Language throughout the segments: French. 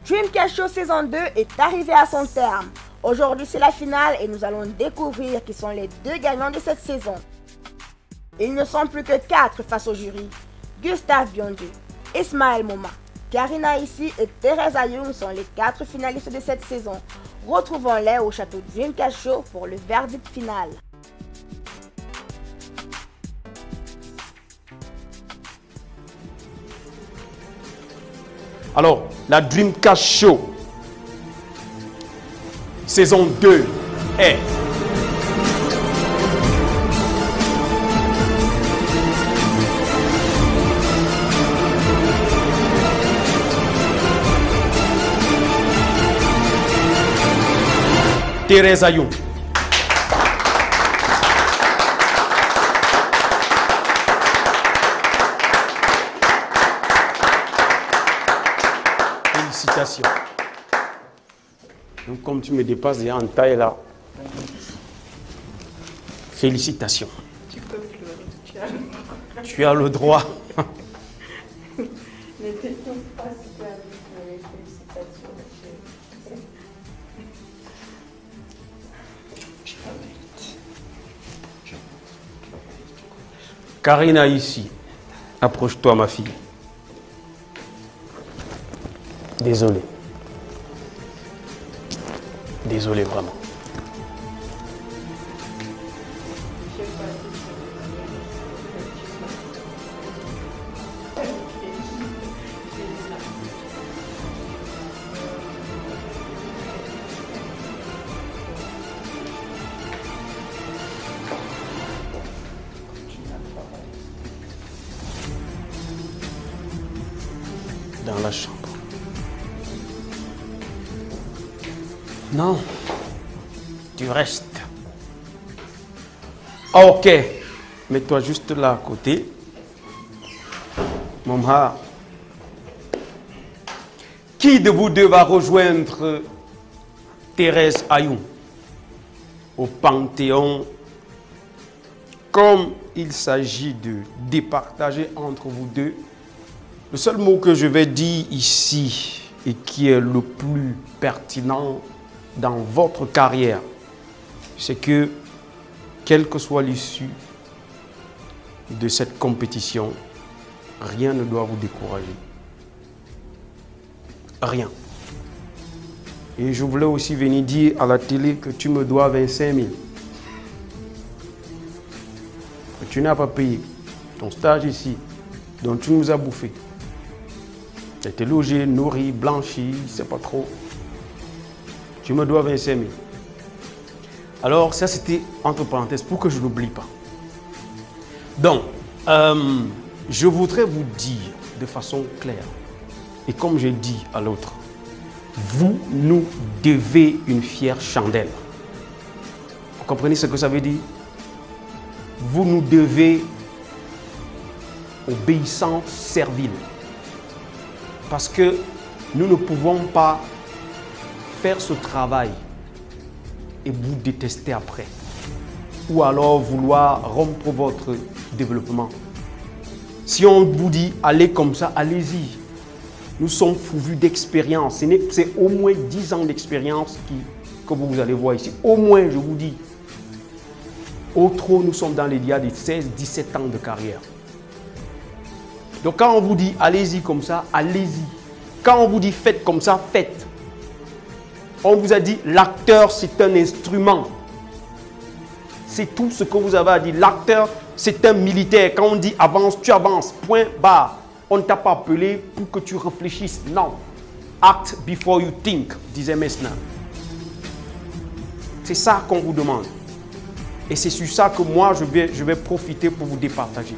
Dreamcast Show saison 2 est arrivé à son terme. Aujourd'hui, c'est la finale et nous allons découvrir qui sont les deux gagnants de cette saison. Ils ne sont plus que 4 face au jury. Gustave Biondieu, Ismaël Moma, Karina Issi et Thérèse Ayoung sont les 4 finalistes de cette saison. Retrouvons-les au château Dreamcast Show pour le verdict final. Alors, la Dreamcast Show, saison 2 est... Thérèse Ayoung. Félicitations. Donc, comme tu me dépasses déjà en taille là, félicitations. Tu peux pleurer, tu as le droit. N'était pas super avec félicitations. Karina ici, approche-toi ma fille. Désolé. Désolé vraiment. Dans la chambre. Non, tu restes. Ok, mets-toi juste là à côté. Momha, qui de vous deux va rejoindre Thérèse Ayoung au Panthéon? Comme il s'agit de départager entre vous deux, le seul mot que je vais dire ici et qui est le plus pertinent dans votre carrière, c'est que, quelle que soit l'issue de cette compétition, rien ne doit vous décourager. Rien. Et je voulais aussi venir dire à la télé que tu me dois 25 000. Que tu n'as pas payé ton stage ici, dont tu nous as bouffé. Tu as été logé, nourri, blanchi, c'est pas trop. Tu me dois 25 000. Alors, ça, c'était entre parenthèses pour que je n'oublie pas. Donc, je voudrais vous dire de façon claire, et comme j'ai dit à l'autre, vous nous devez une fière chandelle. Vous comprenez ce que ça veut dire? Vous nous devez obéissance servile. Parce que nous ne pouvons pas faire ce travail et vous détester après. Ou alors vouloir rompre votre développement. Si on vous dit allez comme ça, allez-y. Nous sommes pourvus d'expérience. C'est au moins 10 ans d'expérience que vous allez voir ici. Au moins, je vous dis. Au trop, nous sommes dans les liens de 16-17 ans de carrière. Donc quand on vous dit allez-y comme ça, allez-y. Quand on vous dit faites comme ça, faites. On vous a dit l'acteur c'est un instrument. C'est tout ce que vous avez à dire. L'acteur c'est un militaire. Quand on dit avance, tu avances. Point barre. On ne t'a pas appelé pour que tu réfléchisses. Non. Act before you think, disait Messner. C'est ça qu'on vous demande. Et c'est sur ça que moi, je vais profiter pour vous départager.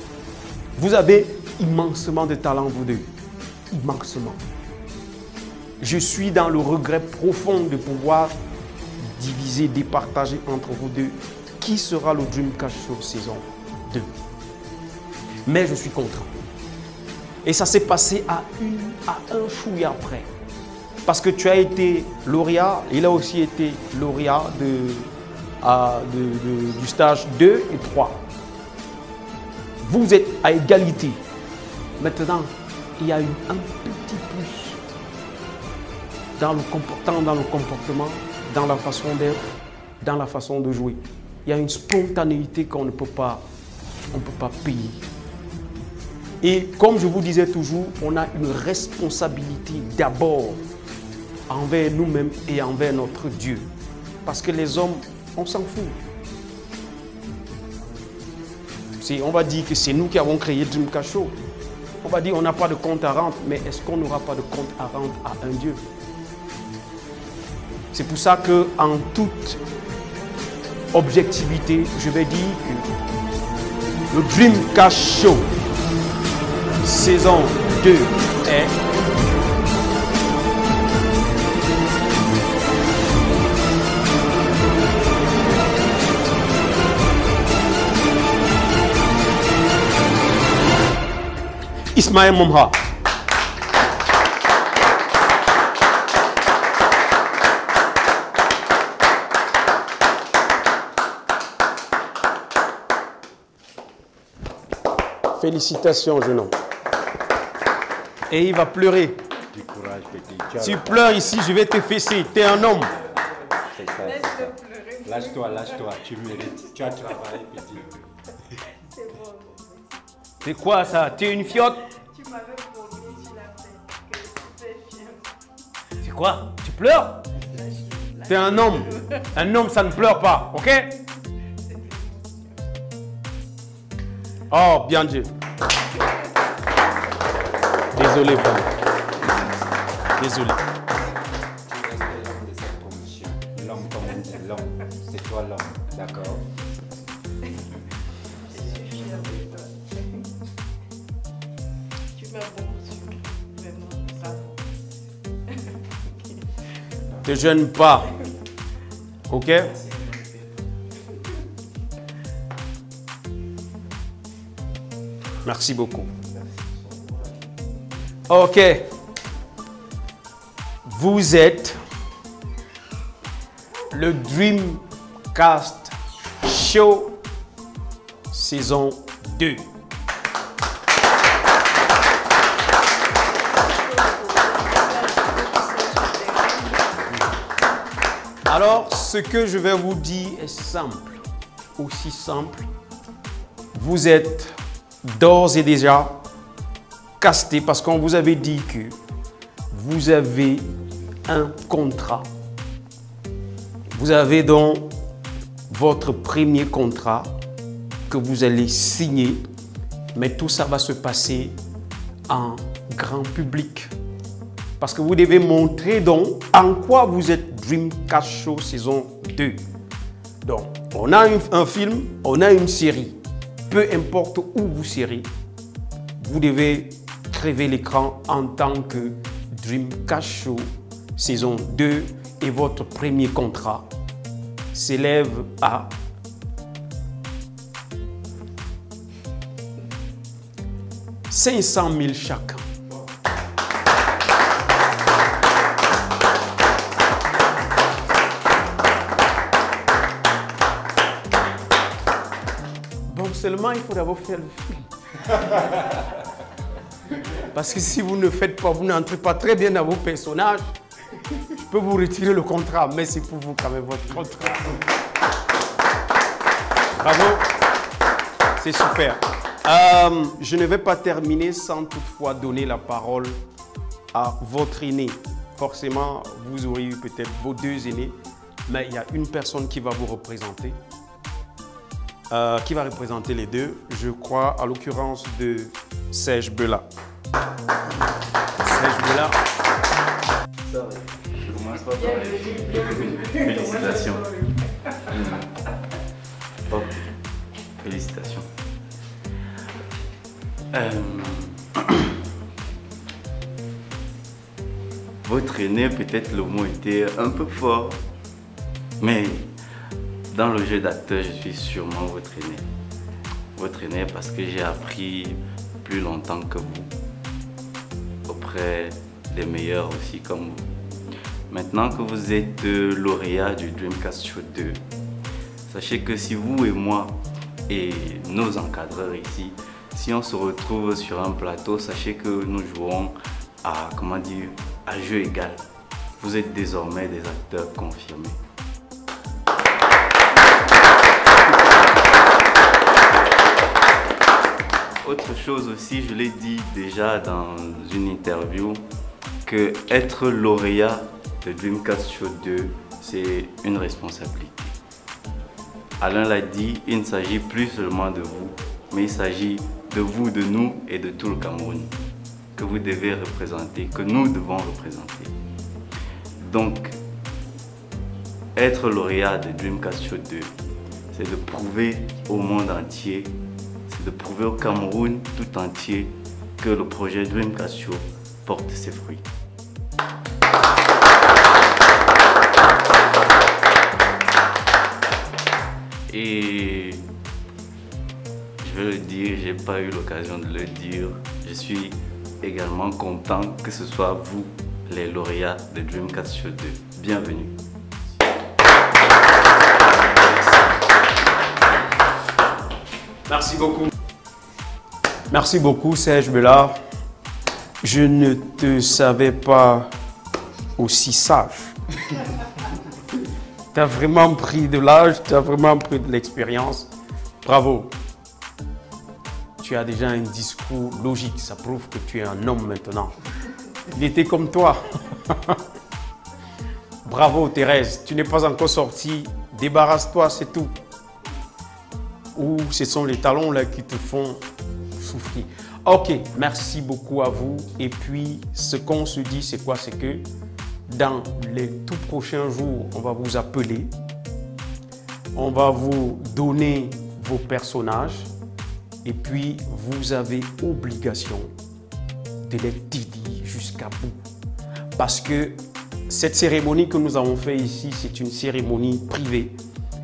Vous avez immensement de talent, vous deux. Immensement. Je suis dans le regret profond de pouvoir diviser, départager entre vous deux qui sera le Dreamcast Show saison 2. Mais je suis content. Et ça s'est passé à un chouïa après. Parce que tu as été lauréat, il a aussi été lauréat du stage 2 et 3. Vous êtes à égalité. Maintenant, il y a eu un petit plus dans le comportement, dans la façon d'être, dans la façon de jouer. Il y a une spontanéité qu'on ne peut pas payer. Et comme je vous disais toujours, on a une responsabilité d'abord envers nous-mêmes et envers notre Dieu. Parce que les hommes, on s'en fout. On va dire que c'est nous qui avons créé Dreamcast Show. On va dire qu'on n'a pas de compte à rendre, mais est-ce qu'on n'aura pas de compte à rendre à un Dieu? C'est pour ça qu'en toute objectivité, je vais dire que le Dreamcast Show saison 2 est Ismaël Momha. Félicitations, jeune homme. Et il va pleurer. Du courage, petit. Tu pleures ici, je vais te fesser. Tu es un homme. C'est ça, c'est ça. Lâche-toi. Tu mérites. Tu as travaillé, petit. C'est bon. C'est quoi ça? Tu es une fiotte? Tu m'avais promis, tu l'as fait. Que je suis fière. C'est quoi? Tu pleures? Tu es un homme. Un homme, ça ne pleure pas, ok? Oh, bien Dieu. Désolé, vraiment. Désolé. Tu restes l'homme de cette promotion. L'homme, comme on dit, l'homme. C'est toi l'homme, d'accord? Je suis fière de toi. Tu m'as beaucoup, vraiment, bravo. Ne te gêne pas. Ok? Merci beaucoup. Ok. Vous êtes le Dreamcast Show saison 2. Alors, ce que je vais vous dire est simple, aussi simple. Vous êtes d'ores et déjà casté parce qu'on vous avait dit que vous avez un contrat. Vous avez donc votre premier contrat que vous allez signer, mais tout ça va se passer en grand public. Parce que vous devez montrer donc en quoi vous êtes Dreamcast Show saison 2. Donc, on a un film, on a une série. Peu importe où vous serez, vous devez crever l'écran en tant que Dreamcast Show saison 2 et votre premier contrat s'élève à $500 000 chacun. Seulement, il faut d'abord faire le film. Parce que si vous ne faites pas, vous n'entrez pas très bien dans vos personnages, je peux vous retirer le contrat, mais c'est pour vous quand même votre contrat. Bravo. C'est super. Je ne vais pas terminer sans toutefois donner la parole à votre aîné. Forcément, vous aurez eu peut-être vos deux aînés, mais il y a une personne qui va vous représenter, qui va représenter les deux. Je crois à l'occurrence de Serge Bela. Serge Bela. Je commence par parler. Félicitations. Hop. Félicitations. Votre aîné, peut-être le mot était un peu fort, mais dans le jeu d'acteur, je suis sûrement votre aîné. Votre aîné parce que j'ai appris plus longtemps que vous, auprès des meilleurs aussi comme vous. Maintenant que vous êtes lauréat du Dreamcast Show 2, sachez que si vous et moi et nos encadreurs ici, si on se retrouve sur un plateau, sachez que nous jouons à, comment dire, à jeu égal. Vous êtes désormais des acteurs confirmés. Autre chose aussi, je l'ai dit déjà dans une interview, que être lauréat de Dreamcast Show 2, c'est une responsabilité. Alain l'a dit, il ne s'agit plus seulement de vous, mais il s'agit de vous, de nous et de tout le Cameroun que vous devez représenter, que nous devons représenter. Donc, être lauréat de Dreamcast Show 2, c'est de prouver au monde entier, c'est de prouver au Cameroun tout entier que le projet Dreamcast Show porte ses fruits. Et je vais le dire, j'ai pas eu l'occasion de le dire, je suis également content que ce soit vous, les lauréats de Dreamcast Show 2. Bienvenue. Merci beaucoup. Merci beaucoup, Serge Bela. Je ne te savais pas aussi sage. Tu as vraiment pris de l'âge, tu as vraiment pris de l'expérience. Bravo. Tu as déjà un discours logique, ça prouve que tu es un homme maintenant. Il était comme toi. Bravo Thérèse, tu n'es pas encore sortie, débarrasse-toi, c'est tout. Ou ce sont les talons là qui te font souffrir. Ok, merci beaucoup à vous. Et puis, ce qu'on se dit, c'est quoi? C'est que dans les tout prochains jours, on va vous appeler. On va vous donner vos personnages. Et puis, vous avez obligation de les dédier jusqu'à bout. Parce que cette cérémonie que nous avons faite ici, c'est une cérémonie privée.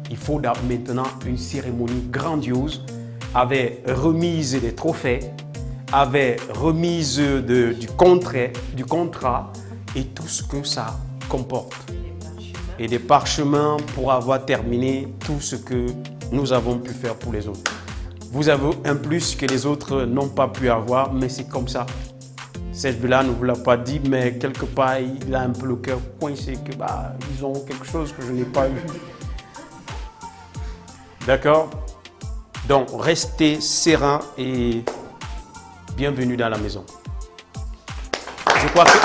Il faut maintenant une cérémonie grandiose avec remise des trophées, avec remise du contrat et tout ce que ça comporte. Et des parchemins pour avoir terminé tout ce que nous avons pu faire pour les autres. Vous avez un plus que les autres n'ont pas pu avoir, mais c'est comme ça. Serge Bela ne vous l'a pas dit, mais quelque part, il a un peu le cœur coincé que ils ont quelque chose que je n'ai pas eu. D'accord? Donc, restez serein et bienvenue dans la maison. Je crois que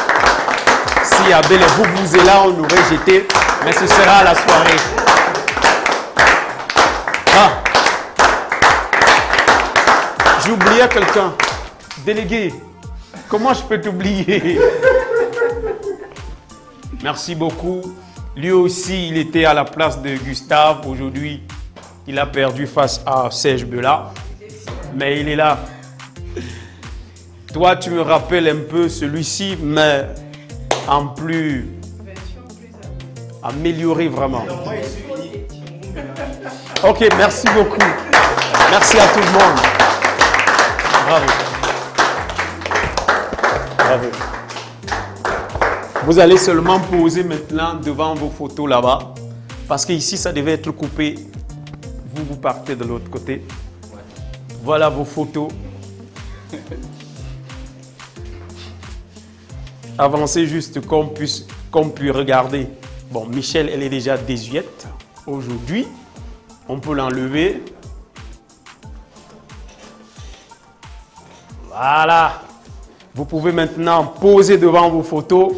si Abel et vous êtes là, on aurait jeté, mais ce sera à la soirée. Ah! J'ai oublié quelqu'un. Délégué, comment je peux t'oublier? Merci beaucoup. Lui aussi, il était à la place de Gustave. Aujourd'hui, il a perdu face à Serge Bela. Mais il est là. Toi, tu me rappelles un peu celui-ci, mais en plus amélioré vraiment. Ok, merci beaucoup. Merci à tout le monde. Bravo. Bravo. Vous allez seulement poser maintenant devant vos photos là-bas. Parce qu'ici, ça devait être coupé. Vous partez de l'autre côté. Voilà vos photos. Avancez juste qu'on puisse regarder. Bon, Michel, elle est déjà désuète aujourd'hui. On peut l'enlever. Voilà. Vous pouvez maintenant poser devant vos photos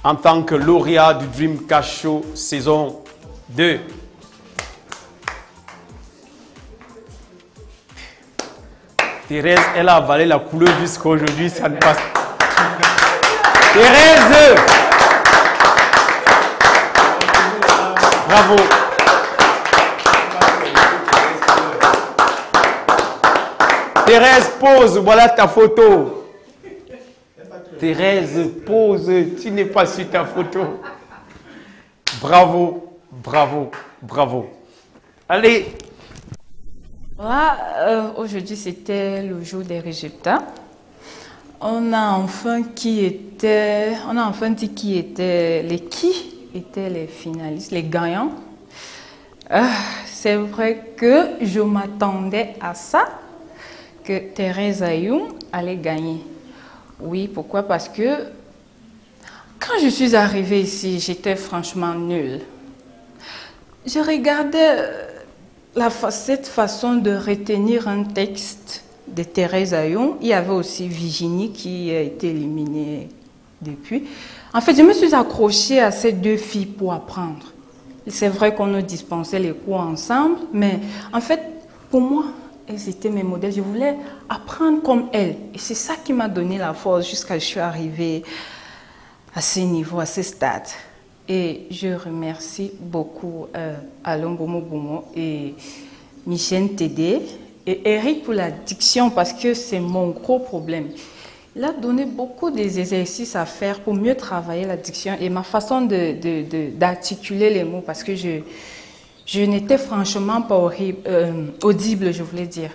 en tant que lauréat du Dreamcast Show saison 2. Thérèse, elle a avalé la couleur jusqu'à aujourd'hui, ça ne passe pas. Thérèse! Bravo! Thérèse, pose, voilà ta photo. Thérèse, pose, tu n'es pas sur ta photo. Bravo, bravo, bravo. Allez! Voilà, aujourd'hui c'était le jour des résultats. On a enfin dit qui étaient les finalistes, les gagnants. C'est vrai que je m'attendais à ça, que Thérèse Ayoum allait gagner. Oui, pourquoi? Parce que quand je suis arrivée ici, j'étais franchement nulle. Je regardais cette façon de retenir un texte de Thérèse Ayoum. Il y avait aussi Virginie qui a été éliminée depuis. En fait, je me suis accrochée à ces deux filles pour apprendre. C'est vrai qu'on nous dispensait les cours ensemble, mais en fait, pour moi, elles étaient mes modèles. Je voulais apprendre comme elles. Et c'est ça qui m'a donné la force jusqu'à ce que je suis arrivée à ce niveau, à ce stade. Et je remercie beaucoup Alain Bomo et Michel Tédé et Eric pour la diction parce que c'est mon gros problème. Il a donné beaucoup d'exercices à faire pour mieux travailler la diction et ma façon d'articuler les mots parce que je n'étais franchement pas audible, je voulais dire.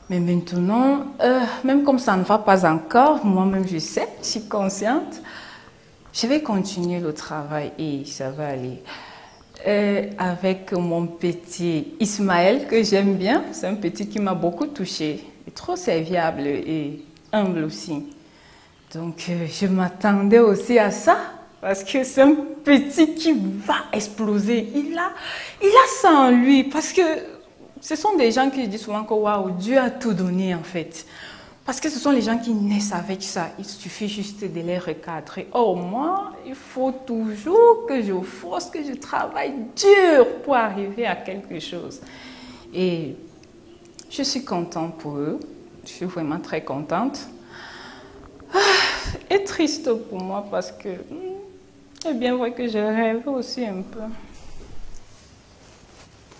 Mais maintenant, même comme ça ne va pas encore, moi-même je sais, je suis consciente. Je vais continuer le travail et ça va aller. Avec mon petit Ismaël que j'aime bien, c'est un petit qui m'a beaucoup touchée. Il est trop serviable et humble aussi. Donc je m'attendais aussi à ça parce que c'est un petit qui va exploser. Il a ça en lui parce que ce sont des gens qui disent souvent que waouh, Dieu a tout donné en fait. Parce que ce sont les gens qui naissent avec ça. Il suffit juste de les recadrer. Or, moi, il faut toujours que je force, que je travaille dur pour arriver à quelque chose. Et je suis contente pour eux. Je suis vraiment très contente. Et triste pour moi parce que c'est bien vrai que je rêve aussi un peu.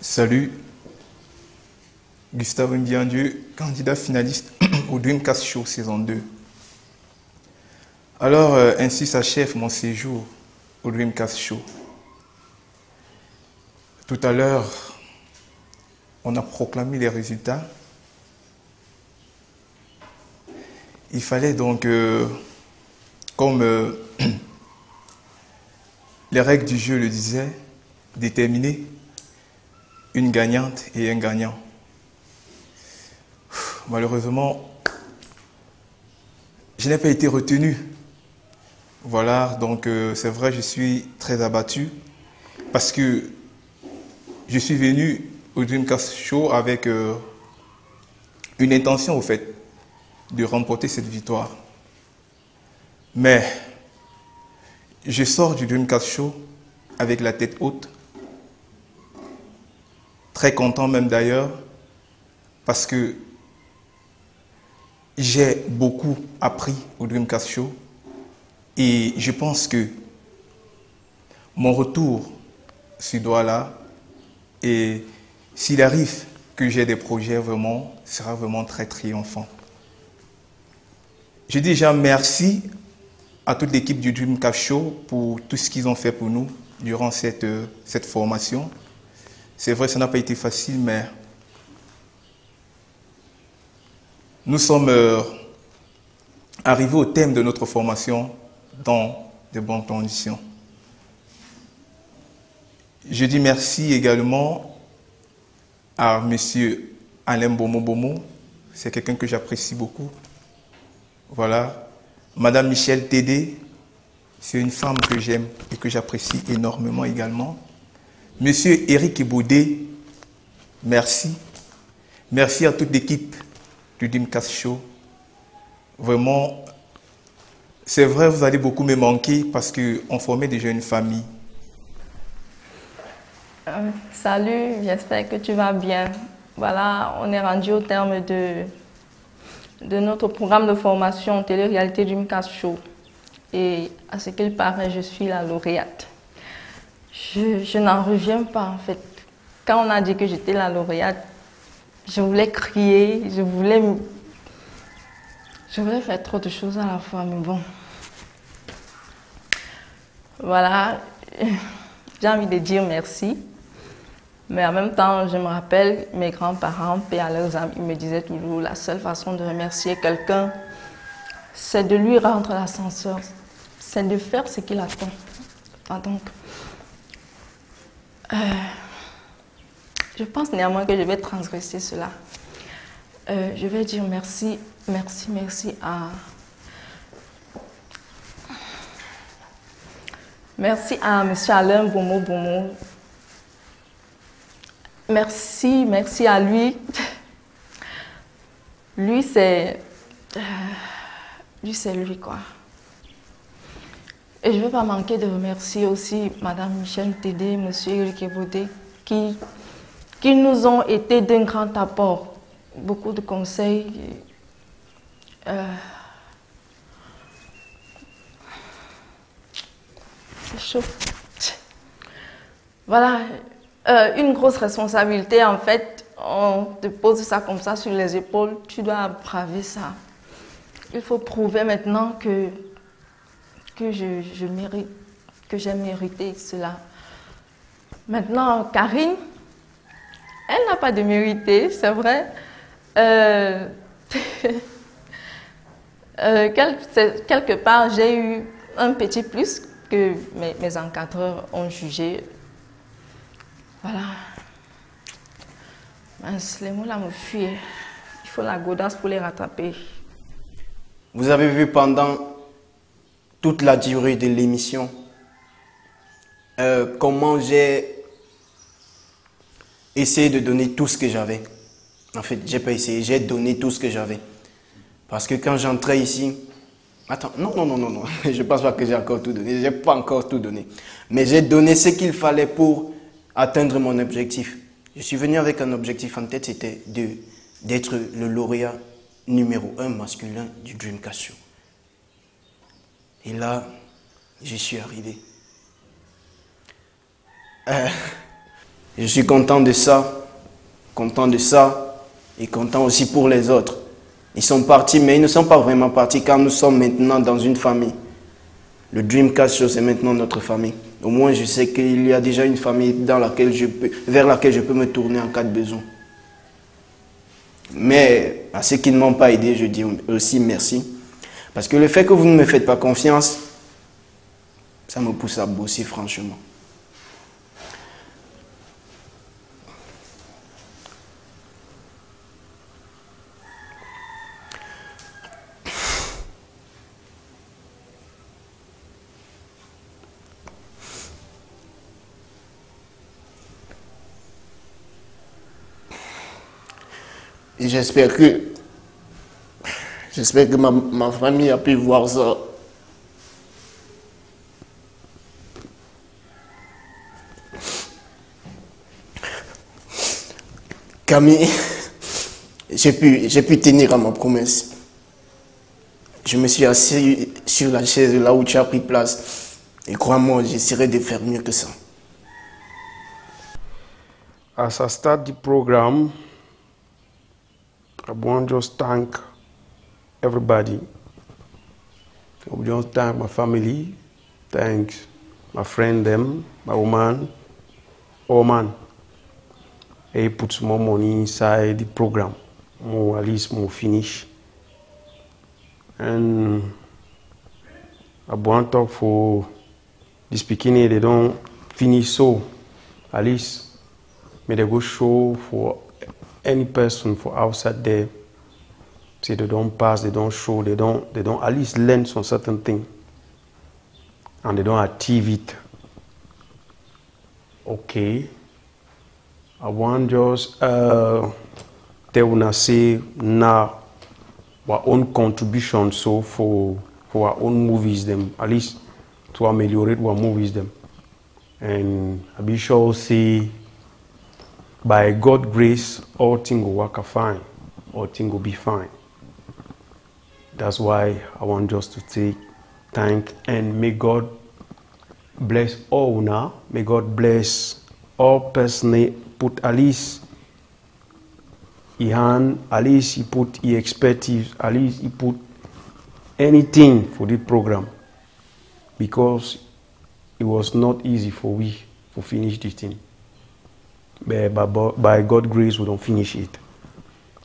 Salut. Gustave Ndiandieu, candidat finaliste au Dreamcast Show saison 2. Alors, ainsi s'achève mon séjour au Dreamcast Show. Tout à l'heure, on a proclamé les résultats. Il fallait donc, comme les règles du jeu le disaient, déterminer une gagnante et un gagnant. Malheureusement, je n'ai pas été retenu. Voilà, donc c'est vrai, je suis très abattu parce que je suis venu au Dreamcast Show avec une intention, au fait, de remporter cette victoire. Mais je sors du Dreamcast Show avec la tête haute, très content même d'ailleurs, parce que j'ai beaucoup appris au Dreamcast Show et je pense que mon retour sur Douala, et s'il arrive que j'ai des projets vraiment, sera vraiment très triomphant. Je dis déjà merci à toute l'équipe du Dreamcast Show pour tout ce qu'ils ont fait pour nous durant cette formation. C'est vrai, ça n'a pas été facile, mais nous sommes arrivés au thème de notre formation dans de bonnes conditions. Je dis merci également à M. Alain Bomo. C'est quelqu'un que j'apprécie beaucoup. Voilà. Madame Michel Tédé, c'est une femme que j'aime et que j'apprécie énormément également. Monsieur Eric Baudet, merci. Merci à toute l'équipe du Dreamcast Show. vraiment, c'est vrai, vous allez beaucoup me manquer parce qu'on formait déjà une famille. Salut, j'espère que tu vas bien. Voilà, on est rendu au terme de notre programme de formation télé-réalité Dreamcast Show. Et à ce qu'il paraît, je suis la lauréate. Je n'en reviens pas en fait. Quand on a dit que j'étais la lauréate, je voulais crier, je voulais faire trop de choses à la fois, mais bon. Voilà, j'ai envie de dire merci. Mais en même temps, je me rappelle, mes grands-parents, paix à leurs âmes, ils me disaient toujours, la seule façon de remercier quelqu'un, c'est de lui rendre l'ascenseur, c'est de faire ce qu'il attend. Donc, je pense néanmoins que je vais transgresser cela. Je vais dire merci, merci, merci à... Merci à M. Alain Bomo. Merci, merci à lui. Lui, c'est lui, quoi. Et je ne vais pas manquer de remercier aussi Mme Michel Tédé, M. Eric Ebodé, qui nous ont été d'un grand apport. Beaucoup de conseils. C'est chaud. Voilà. Une grosse responsabilité, en fait, on te pose ça comme ça sur les épaules, tu dois braver ça. Il faut prouver maintenant que j'ai mérité cela. Maintenant, Karine, elle n'a pas de mérité, c'est vrai. Quelque part, j'ai eu un petit plus que mes encadreurs ont jugé. Voilà. Mince, les mots là me fuient. Il faut la godasse pour les rattraper. Vous avez vu pendant toute la durée de l'émission comment j'ai essayé de donner tout ce que j'avais. En fait, j'ai pas essayé, j'ai donné tout ce que j'avais. Parce que quand j'entrais ici... Attends, non. Je pense pas que j'ai encore tout donné. J'ai pas encore tout donné. Mais j'ai donné ce qu'il fallait pour atteindre mon objectif. Je suis venu avec un objectif en tête, c'était d'être le lauréat numéro 1 masculin du Dreamcast Show. Et là, j'y suis arrivé. Je suis content de ça et content aussi pour les autres. Ils sont partis, mais ils ne sont pas vraiment partis car nous sommes maintenant dans une famille. Le Dreamcast Show, c'est maintenant notre famille. Au moins, je sais qu'il y a déjà une famille vers laquelle je peux me tourner en cas de besoin. Mais à ceux qui ne m'ont pas aidé, je dis aussi merci. Parce que le fait que vous ne me faites pas confiance, ça me pousse à bosser franchement. Et j'espère que ma famille a pu voir ça. Camille, j'ai pu tenir à ma promesse. Je me suis assis sur la chaise là où tu as pris place. Et crois-moi, j'essaierai de faire mieux que ça. As I start the program, I want to just thank everybody. I want to thank my family, thank my friend them, my woman, Oman. He put more money inside the program, more at least more finish. And I want to talk for this beginning, they don't finish so, at least, may they go show for any person for outside there. Say they don't pass, they don't show, they don't at least learn some certain thing. And they don't achieve it. Okay. I want just tell una say now our own contribution so for our own movies them, at least to ameliorate our movies them. And I be sure say by God's grace all things will work fine, all things will be fine. That's why I want just to thank and may God bless all now. May God bless all personally put at least he hand, at least he put he expertise, at least he put anything for the program, because it was not easy for we to finish this thing. But by God's grace we don't finish it.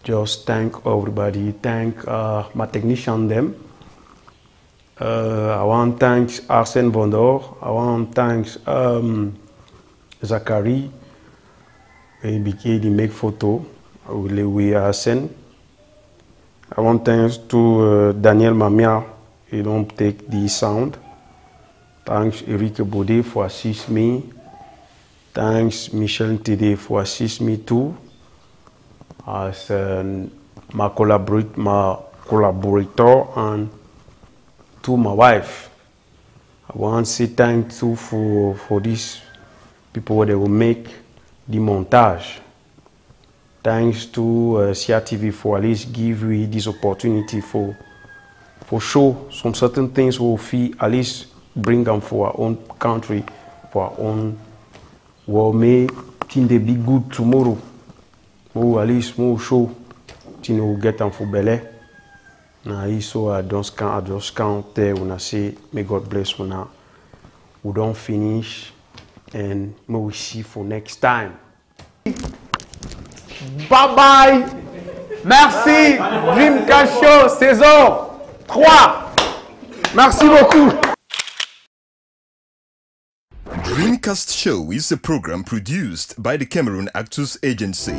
Just thank everybody, thank my technician them. I want to thank Arsène Bondor, I want to thank Zachary, he became the make photo with Arsène. I want thanks to Daniel Mamia, he don't take the sound. Thanks Eric Baudet for assist me. Thanks Michel Tede for assist me too. As my collaborator and to my wife. I want to say thank you for these people that will make the montage. Thanks to CRTV for at least give me this opportunity for show some certain things we'll feel at least bring them for our own country, for our own world. May things they be good tomorrow. More at least more show things will get them for Bel. Now so I just count there when I say may God bless you now. We don't finish and may we see for next time. Bye bye. Merci. Dreamcast Show saison 3. Merci beaucoup. Dreamcast Show is a program produced by the Cameroon Actors Agency.